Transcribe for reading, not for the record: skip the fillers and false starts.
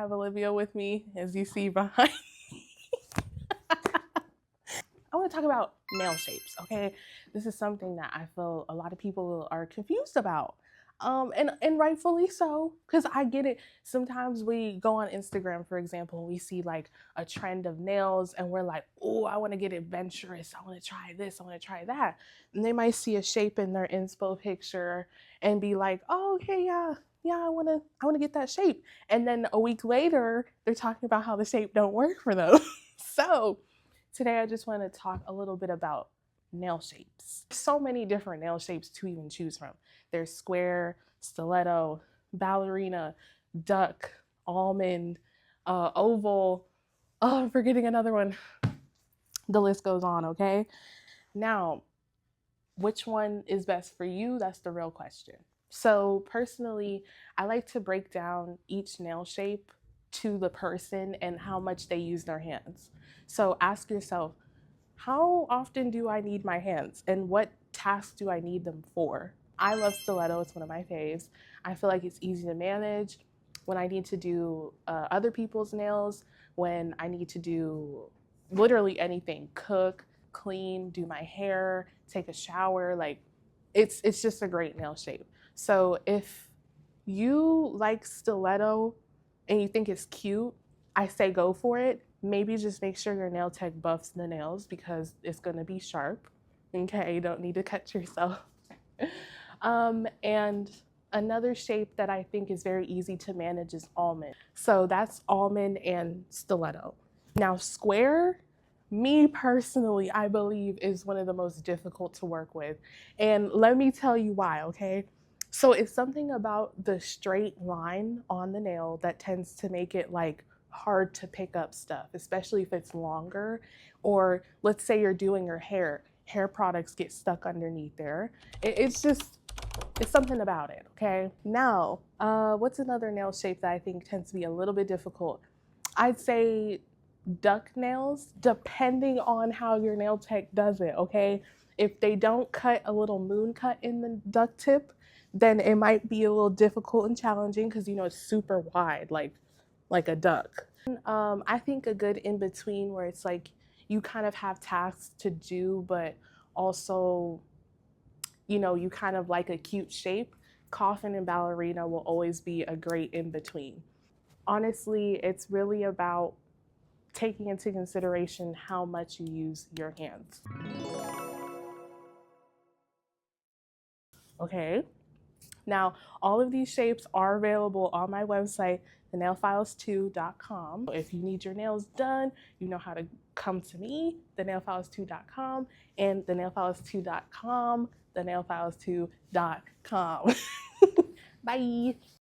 have Olivia with me, as you see behind. I want to talk about nail shapes, okay? This is something that I feel a lot of people are confused about. And rightfully so, because I get it. Sometimes we go on Instagram, for example, we see like a trend of nails and we're like, oh, I want to get adventurous. I want to try this. I want to try that. And they might see a shape in their inspo picture and be like, oh, okay, yeah, I want to get that shape. And then a week later, they're talking about how the shape don't work for them. So today I just want to talk a little bit about nail shapes. So many different nail shapes to even choose from. There's square, stiletto, ballerina, duck, almond, oval. Oh, I'm forgetting another one. The list goes on, okay? Now, which one is best for you? That's the real question. So personally, I like to break down each nail shape to the person and how much they use their hands. So ask yourself, how often do I need my hands and what tasks do I need them for? I love stiletto, it's one of my faves. I feel like it's easy to manage when I need to do other people's nails, when I need to do literally anything, cook, clean, do my hair, take a shower, like it's just a great nail shape. So if you like stiletto and you think it's cute, I say go for it. Maybe just make sure your nail tech buffs the nails because it's gonna be sharp. Okay, you don't need to cut yourself. And another shape that I think is very easy to manage is almond. So that's almond and stiletto. Now square, me personally, I believe is one of the most difficult to work with. And let me tell you why, okay? So it's something about the straight line on the nail that tends to make it like hard to pick up stuff, especially if it's longer. Or let's say you're doing your hair products get stuck underneath there. It's something about it, okay? Now, what's another nail shape that I think tends to be a little bit difficult? I'd say duck nails, depending on how your nail tech does it, okay? If they don't cut a little moon cut in the duck tip, then it might be a little difficult and challenging because you know it's super wide, like a duck. I think a good in between where it's like you kind of have tasks to do, but also, you know, you kind of like a cute shape. Coffin and ballerina will always be a great in between. Honestly, it's really about taking into consideration how much you use your hands. Okay. Now, all of these shapes are available on my website, thenailfiles2.com. If you need your nails done, you know how to come to me, thenailfiles2.com, and thenailfiles2.com, thenailfiles2.com. Bye.